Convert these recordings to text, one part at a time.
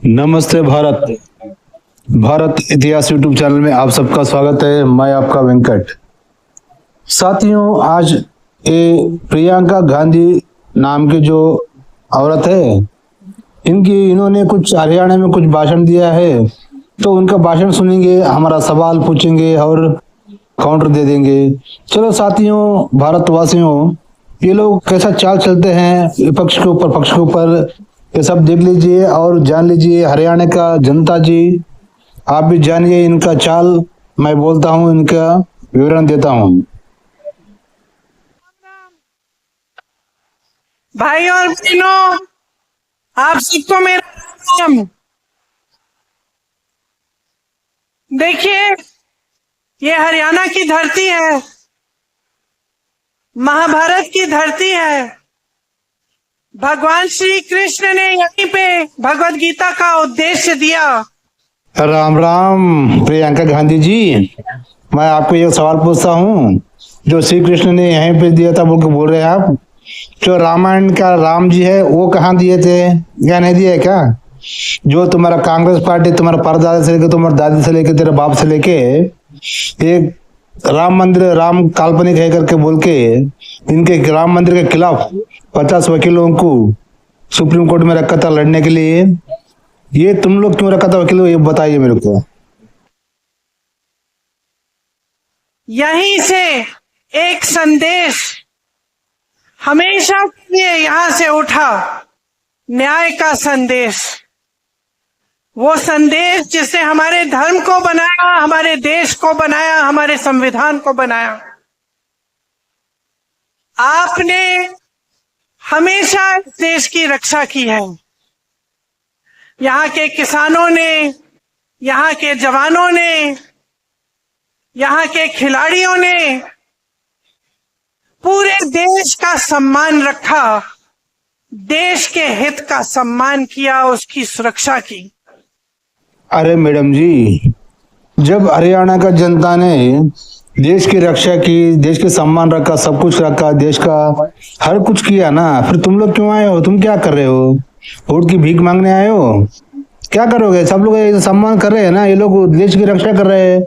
नमस्ते भारत। भारत इतिहास YouTube channel में आप सबका स्वागत है। मैं आपका वेंकट। साथियों, आज ये प्रियंका गांधी नाम की जो औरत है, इन्होंने कुछ हरियाणा में कुछ भाषण दिया है, तो उनका भाषण सुनेंगे, हमारा सवाल पूछेंगे और काउंटर दे देंगे। चलो साथियों, भारतवासियों, ये लोग कैसा चाल चलते हैं पक्ष के ऊपर पक्ष के ऊपर, ये सब देख लीजिए और जान लीजिए। हरियाणा का जनता जी, आप भी जानिए इनका चाल। मैं बोलता हूँ, इनका विवरण देता हूँ। भाई और बहनों, आप सबको मेरा सलाम। देखिए, ये हरियाणा की धरती है, महाभारत की धरती है। भगवान श्री कृष्ण ने यहीं पे भगवत गीता का उद्देश्य दिया। राम राम प्रियंका गांधी जी, मैं आपको एक सवाल पूछता हूँ। जो श्री कृष्ण ने यहीं पे दिया था बोल के बोल रहे हैं आप, जो रामायण का राम जी है वो कहाँ दिए थे या नहीं दिए क्या? जो तुम्हारा कांग्रेस पार्टी, तुम्हारा परदादा से लेके, तुम्हारे दादी से लेके, तेरे बाप से लेके, एक राम मंदिर, राम काल्पनिक है करके बोल के इनके राम मंदिर के खिलाफ 50 वकीलों को सुप्रीम कोर्ट में रखा था लड़ने के लिए। ये तुम लोग क्यों रखा था वकीलों, ये बताइए मेरे को। यहीं से एक संदेश हमेशा के लिए यहां से उठा, न्याय का संदेश। वो संदेश जिसने हमारे धर्म को बनाया, हमारे देश को बनाया, हमारे संविधान को बनाया। आपने हमेशा देश की रक्षा की है। यहाँ के किसानों ने, यहाँ के जवानों ने, यहाँ के खिलाड़ियों ने पूरे देश का सम्मान रखा, देश के हित का सम्मान किया, उसकी सुरक्षा की। अरे मैडम जी, जब हरियाणा का जनता ने देश की रक्षा की, देश के सम्मान रखा, सब कुछ रखा, देश का हर कुछ किया ना, फिर तुम लोग क्यों आए हो? तुम क्या कर रहे हो? वोट की भीख मांगने आए हो? क्या करोगे? सब लोग ये सम्मान कर रहे हैं ना, ये लोग देश की रक्षा कर रहे हैं,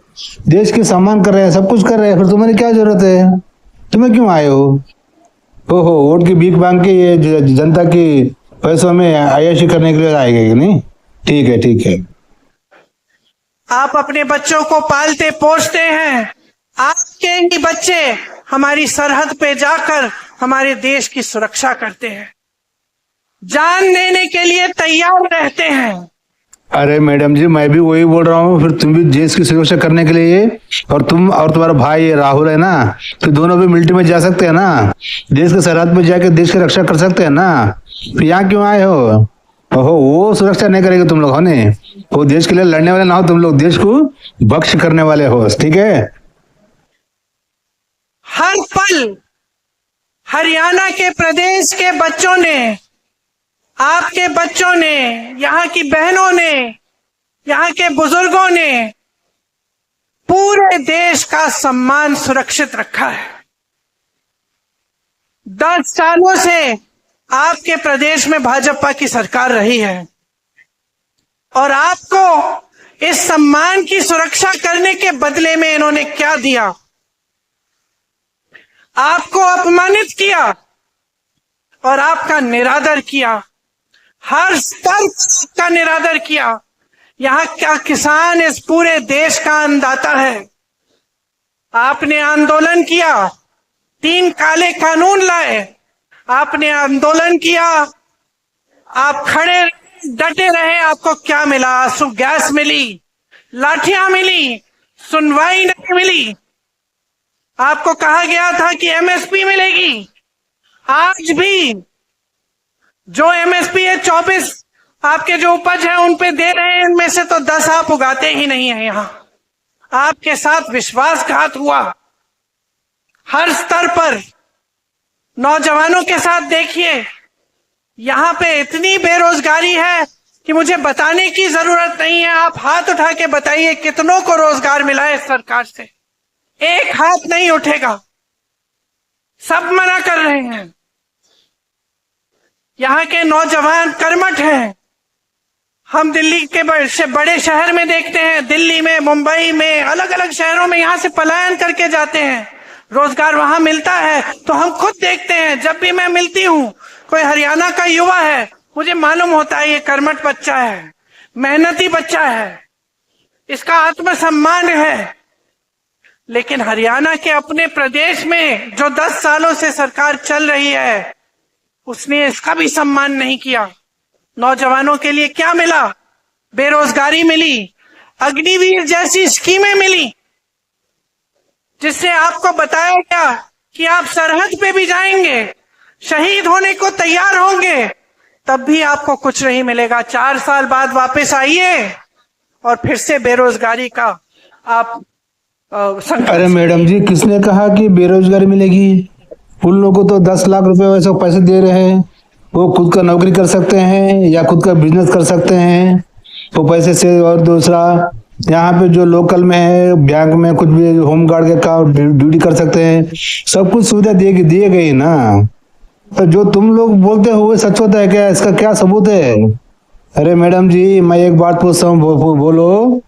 देश के सम्मान कर रहे हैं, सब कुछ कर रहे हैं, फिर तुम्हारी क्या जरूरत है? तुम्हें क्यों आए हो? ओहो, वोट की भीख मांग के ये जनता की पैसों में अय्याशी करने के लिए आएगा नहीं? ठीक है, ठीक है। आप अपने बच्चों को पालते पोसते हैं, आपके ही बच्चे हमारी सरहद पे जाकर हमारे देश की सुरक्षा करते हैं, जान देने के लिए तैयार रहते हैं। अरे मैडम जी, मैं भी वही बोल रहा हूँ, फिर तुम भी देश की सुरक्षा करने के लिए, और तुम और तुम्हारा भाई राहुल है ना, तो दोनों भी मिलिट्री में जा सकते हैं ना, देश के सरहद पे जाके देश की रक्षा कर सकते हैं ना। फिर यहाँ क्यों आए हो? ओहो, वो सुरक्षा नहीं करेंगे तुम लोग, हो ने? वो देश के लिए लड़ने वाले ना हो, तुम लोग देश को बख्श करने वाले हो, ठीक है? हर पल हरियाणा के प्रदेश के बच्चों ने, आपके बच्चों ने, यहाँ की बहनों ने, यहाँ के बुजुर्गों ने पूरे देश का सम्मान सुरक्षित रखा है। 10 सालों से आपके प्रदेश में भाजपा की सरकार रही है और आपको इस सम्मान की सुरक्षा करने के बदले में इन्होंने क्या दिया? आपको अपमानित किया और आपका निरादर किया, हर स्तर का निरादर किया। यहाँ का किसान इस पूरे देश का अन्नदाता है। आपने आंदोलन किया, 3 काले कानून लाए, आपने आंदोलन किया, आप खड़े डटे रहे। आपको क्या मिला? आंसू गैस मिली, लाठियां मिली, सुनवाई नहीं मिली। आपको कहा गया था कि एमएसपी मिलेगी। आज भी जो एमएसपी है 24 आपके जो उपज है उन पे दे रहे हैं, इनमें से तो 10 आप उगाते ही नहीं है। यहां आपके साथ विश्वासघात हुआ हर स्तर पर। नौजवानों के साथ देखिए, यहां पे इतनी बेरोजगारी है कि मुझे बताने की जरूरत नहीं है। आप हाथ उठा के बताइए कितनों को रोजगार मिला है इस सरकार से? एक हाथ नहीं उठेगा, सब मना कर रहे हैं। यहाँ के नौजवान कर्मठ हैं, हम दिल्ली के बड़े शहर में देखते हैं, दिल्ली में, मुंबई में, अलग अलग शहरों में यहाँ से पलायन करके जाते हैं, रोजगार वहां मिलता है। तो हम खुद देखते हैं, जब भी मैं मिलती हूँ कोई हरियाणा का युवा है, मुझे मालूम होता है ये कर्मठ बच्चा है, मेहनती बच्चा है, इसका आत्मसम्मान है। लेकिन हरियाणा के अपने प्रदेश में जो 10 सालों से सरकार चल रही है, उसने इसका भी सम्मान नहीं किया। नौजवानों के लिए क्या मिला? बेरोजगारी मिली, अग्निवीर जैसी स्कीमें मिली, जिससे आपको बताया गया कि आप सरहद पे भी जाएंगे, शहीद होने को तैयार होंगे, तब भी आपको कुछ नहीं मिलेगा। 4 साल बाद वापस आइए और फिर से बेरोजगारी का आप अरे मैडम जी, किसने कहा कि बेरोजगारी मिलेगी? उन लोगों को तो 10 लाख रुपए वैसे पैसे दे रहे हैं, वो खुद का नौकरी कर सकते हैं या खुद का बिजनेस कर सकते हैं वो पैसे से। और दूसरा, यहाँ पे जो लोकल में है, बैंक में कुछ भी होम गार्ड के काम ड्यूटी कर सकते हैं, सब कुछ सुविधा दिए गई ना। तो जो तुम लोग बोलते हो वो सच होता है क्या? इसका क्या सबूत है? अरे मैडम जी, मैं एक बात पूछता हूँ, बोलो,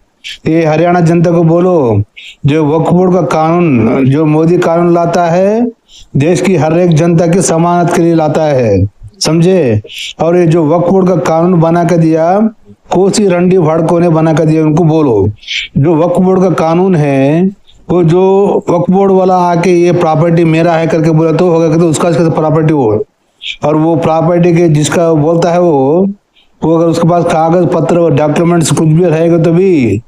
ये हरियाणा जनता को बोलो, जो वक्फ बोर्ड का कानून जो मोदी कानून लाता है, देश की हर एक जनता की समानत के लिए लाता है, समझे? और ये जो वक्फ बोर्ड का कानून बना कर दिया, कोसी रंडी भाड़कों ने बना कर दिया, उनको बोलो जो वक्फ बोर्ड का कानून है, वो जो वक्फ बोर्ड वाला आके ये प्रॉपर्टी मेरा है करके बोला तो होगा कि तो उसका प्रॉपर्टी हो, और वो प्रॉपर्टी के जिसका बोलता है वो अगर उसके पास कागज पत्र डॉक्यूमेंट्स कुछ भी रहेगा तो भी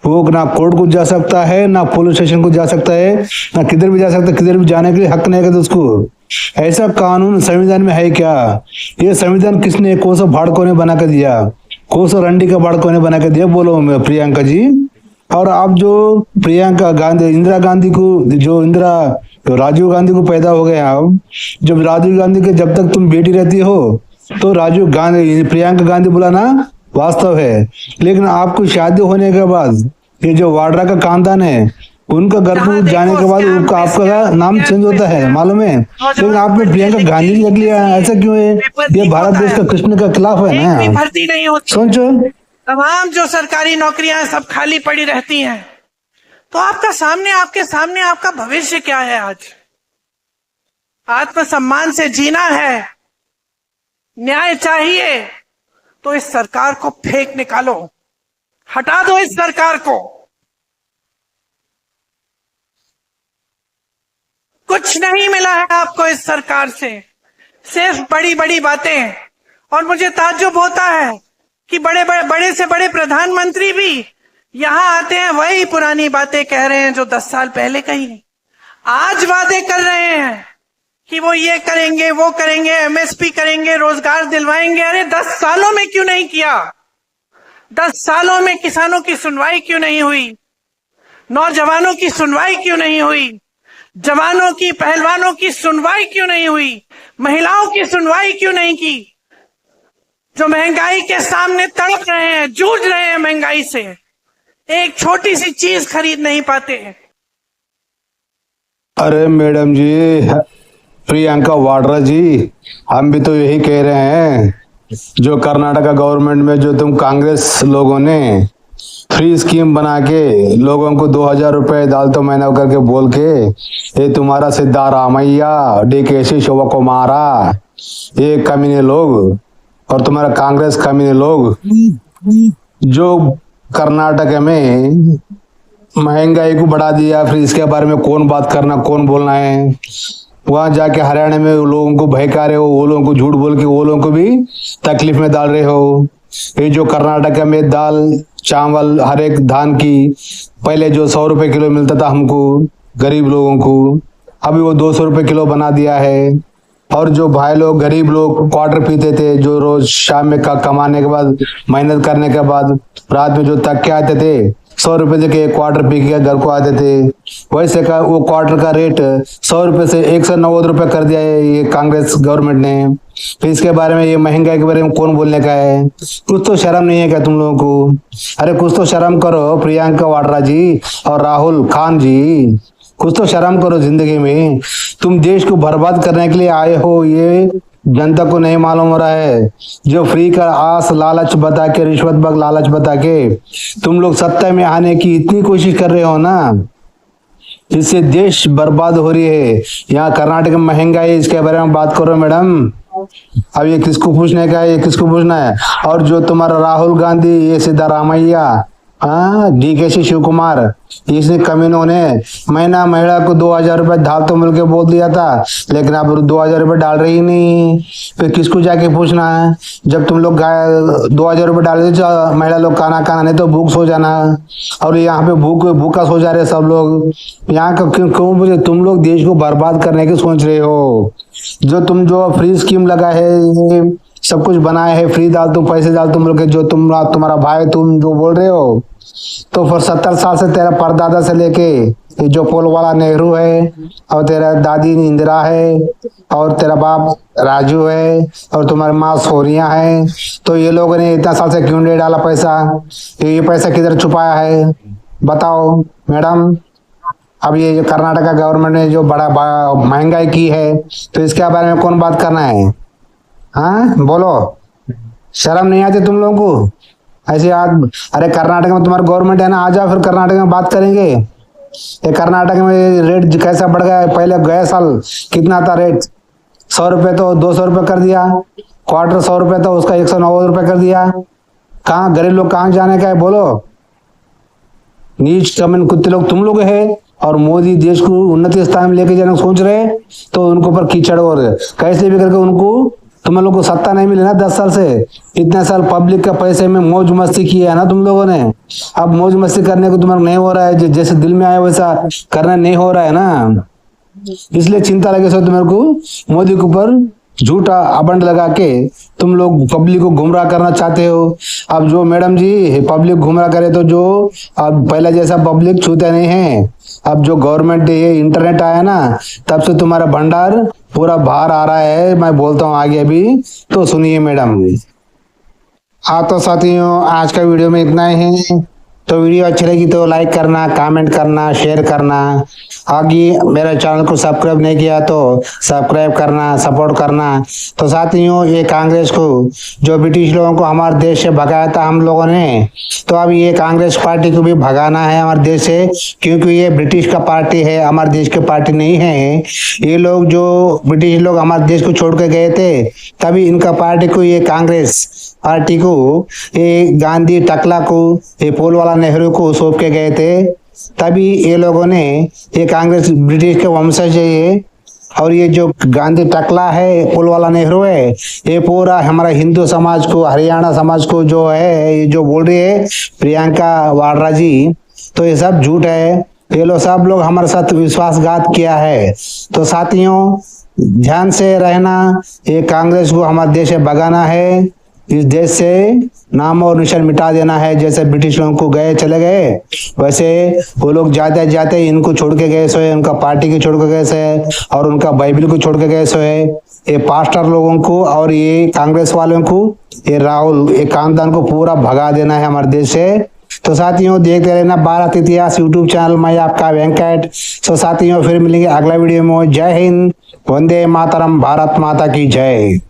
वो ना कोर्ट को जा सकता है, ना पुलिस स्टेशन को जा सकता है, ना किधर भी जा सकता है, किधर भी जाने के लिए हक नहीं है तो उसको। ऐसा कानून संविधान में है क्या? ये संविधान किसने, कौन सा भाड़कों ने बना कर दिया, कौन सा रंडी का भाड़कों ने बना कर दिया? बोलो प्रियंका जी। और आप जो प्रियंका गांधी, इंदिरा गांधी को, जो राजीव गांधी को पैदा हो गए आप, जब राजीव गांधी के जब तक तुम बेटी रहती हो तो राजीव गांधी, प्रियंका गांधी बुलाना वास्तव है। लेकिन आपको शादी होने के बाद ये जो वाड्रा का खानदान है, उनका घर को जाने के बाद उनका आपका नाम चेंज होता है, मालूम है? लेकिन आपने प्रियंका गांधी लिख लिया, ऐसा क्यों है? ये भारत देश का कृष्ण का खिलाफ है ना। भर्ती नहीं होती, सोचो, तमाम जो सरकारी नौकरियां सब खाली पड़ी रहती हैं। तो आपके सामने आपका भविष्य क्या है? आज आत्मसम्मान से जीना है, न्याय चाहिए, तो इस सरकार को फेंक निकालो, हटा दो इस सरकार को। कुछ नहीं मिला है आपको इस सरकार से, सिर्फ बड़ी बड़ी बातें। और मुझे ताज्जुब होता है कि बड़े से बड़े प्रधानमंत्री भी यहां आते हैं, वही पुरानी बातें कह रहे हैं जो 10 साल पहले कही। आज वादे कर रहे हैं कि वो ये करेंगे, वो करेंगे, एमएसपी करेंगे, रोजगार दिलवाएंगे। अरे 10 सालों में क्यों नहीं किया? 10 सालों में किसानों की सुनवाई क्यों नहीं हुई? नौजवानों की सुनवाई क्यों नहीं हुई? जवानों की, पहलवानों की सुनवाई क्यों नहीं हुई? महिलाओं की सुनवाई क्यों नहीं की? जो महंगाई के सामने तड़प रहे हैं, जूझ रहे हैं महंगाई से, एक छोटी सी चीज खरीद नहीं पाते। अरे मैडम जी, प्रियंका वाड्रा जी, हम भी तो यही कह रहे हैं, जो कर्नाटका गवर्नमेंट में जो तुम कांग्रेस लोगों ने फ्री स्कीम बना के लोगों को 2000 रुपए डाल तो महीना करके बोल के, ये तुम्हारा सिद्धारामैया, DK शिव कुमारा, ये कमीने लोग और तुम्हारा कांग्रेस कमीने लोग जो कर्नाटक में महंगाई को बढ़ा दिया, फिर इसके बारे में कौन बात करना, कौन बोलना है? वहां जाके हरियाणा में लोगों को भयका रहे हो, वो लोगों को झूठ बोल के वो लोगों को भी तकलीफ में डाल रहे हो। ये जो कर्नाटक में दाल चावल हर एक धान की पहले जो 100 रुपए किलो मिलता था हमको गरीब लोगों को, अभी वो 200 रुपए किलो बना दिया है। और जो भाई लोग गरीब लोग क्वार्टर पीते थे, जो रोज शाम में कमाने के बाद, मेहनत करने के बाद रात में जो तक के आते थे, 100 रुपए से एक क्वार्टर पी के घर को आते थे, वैसे का वो क्वार्टर का रेट 100 रुपए से 190 रुपए कर दिया है ये कांग्रेस गवर्नमेंट ने। फिर इसके बारे में, ये महंगाई के बारे में कौन बोलने का है? कुछ तो शर्म नहीं है क्या तुम लोगों को? अरे कुछ तो शर्म करो प्रियंका वाड्रा जी और राहुल खान जी, कुछ तो शर्म करो जिंदगी में। तुम देश को बर्बाद करने के लिए आए हो, ये जनता को नहीं मालूम हो रहा है। जो फ्री का आस लालच बता के, रिश्वत बग लालच बता के तुम लोग सत्ता में आने की इतनी कोशिश कर रहे हो ना, इससे देश बर्बाद हो रही है। यहाँ कर्नाटक में महंगाई, इसके बारे में बात करो मैडम। अब ये किसको पूछने का है, ये किसको पूछना है? और जो तुम्हारा राहुल गांधी, ये सिद्धारामैया, हाँ, DK शिव कुमार, इसने कमीनों ने महीना महिला को 2000 रुपए डाल तो मिल के बोल दिया था, लेकिन अब 2000 रुपए डाल रही नहीं। फिर किसको जाके पूछना है? जब तुम लोग 2000 रुपए डाले थे महिला लोग खाना खाना, नहीं तो भूख सो जाना। और यहाँ पे भूखा सो जा रहे सब लोग। यहाँ का क्यों बोले? तुम लोग देश को बर्बाद करने की सोच रहे हो। जो फ्री स्कीम लगा है, सब कुछ बनाए है, फ्री डाल तुम, पैसे डाल तुम लोग के, जो तुम्हारा भाई, तुम जो बोल रहे हो, तो फिर 70 साल से तेरा परदादा से लेके ये जो पोल वाला नेहरू है, और तेरा दादी इंदिरा है, और तेरा बाप राजू है, और तुम्हारी माँ सोनिया है, तो ये लोगों ने इतना साल से क्यों नहीं डाला पैसा? ये पैसा किधर छुपाया है? बताओ मैडम। अब ये कर्नाटक गवर्नमेंट ने जो बड़ा महंगाई की है, तो इसके बारे में कौन बात करना है? हाँ बोलो, शर्म नहीं आती तुम लोगों को? ऐसे आज, अरे कर्नाटक में तुम्हारा गवर्नमेंट है ना, आ जाओ फिर कर्नाटक में बात करेंगे। ये कर्नाटक में रेट कैसा बढ़ गया है? पहले गए साल कितना था रेट? 100 रुपए तो 200 रुपए कर दिया, क्वार्टर 100 रुपए तो उसका 190 रुपए कर दिया। कहाँ गरीब लोग कहाँ जाने का है बोलो? नीच कमेंट कुत्ते लोग तुम लोग है, और मोदी देश को उन्नति स्थान में लेके जाने सोच रहे, तो उनको पर कीचड़ हो रहे। कैसे भी करके उनको, तुम लोगों को सत्ता नहीं मिली ना 10 साल से, इतने साल पब्लिक का पैसे में मौज मस्ती किया है ना तुम लोगों ने। अब मौज मस्ती करने को तुम्हारा नहीं हो रहा है, जैसे दिल में आया वैसा करना नहीं हो रहा है ना, इसलिए चिंता लगे सो तुम्हारे को। मोदी के ऊपर झूठा अबंड लगा के तुम लोग पब्लिक को गुमराह करना चाहते हो। अब जो मैडम जी पब्लिक गुमराह करे, तो जो अब पहले जैसा पब्लिक छूते नहीं है। अब जो गवर्नमेंट ये इंटरनेट आया ना, तब से तुम्हारा भंडार पूरा बाहर आ रहा है। मैं बोलता हूँ आगे अभी, तो सुनिए मैडम। हाँ तो साथियों, आज का वीडियो में इतना ही। तो वीडियो अच्छी लगी तो लाइक करना, कमेंट करना, शेयर करना। आगे मेरे चैनल को सब्सक्राइब नहीं किया तो सब्सक्राइब करना, सपोर्ट करना। तो साथियों, ये कांग्रेस को, जो ब्रिटिश लोगों को हमारे देश से भगाया था हम लोगों ने, तो अब ये कांग्रेस पार्टी को भी भगाना है हमारे देश से, क्योंकि ये ब्रिटिश का पार्टी है, हमारे देश की पार्टी नहीं है। ये लोग, जो ब्रिटिश लोग हमारे देश को छोड़ के गए थे, तभी इनका पार्टी को, ये कांग्रेस पार्टी को, ये गांधी टकला को, ये पोल वाला नेहरू को सौंप के गए थे। तभी ये लोगों ने, ये कांग्रेस ब्रिटिश के वंशज है ये, और ये जो गांधी टकला है, पोल वाला नेहरू है, ये पूरा हमारा हिंदू समाज को, हरियाणा समाज को जो है, ये जो बोल रही है प्रियंका वाड्रा जी, तो ये सब झूठ है। ये लोग सब लोग हमारे साथ विश्वासघात किया है। तो साथियों, ध्यान से रहना, ये कांग्रेस को हमारे देश से भगाना है, इस देश से नाम और निशान मिटा देना है। जैसे ब्रिटिश लोगों को गए, चले गए, वैसे वो लोग जाते जाते इनको छोड़ के गए सो है, उनका पार्टी को छोड़ के गए से, और उनका बाइबल को छोड़ के गए सो है। ये पास्टर लोगों को और ये कांग्रेस वालों को, ये राहुल, ये खानदान को पूरा भगा देना है हमारे देश से। तो साथियों, देखते रहना भारत इतिहास यूट्यूब चैनल, मैं आपका वेंकट। तो साथियों, फिर मिलेंगे अगला वीडियो में। जय हिंद, वंदे मातरम, भारत माता की जय।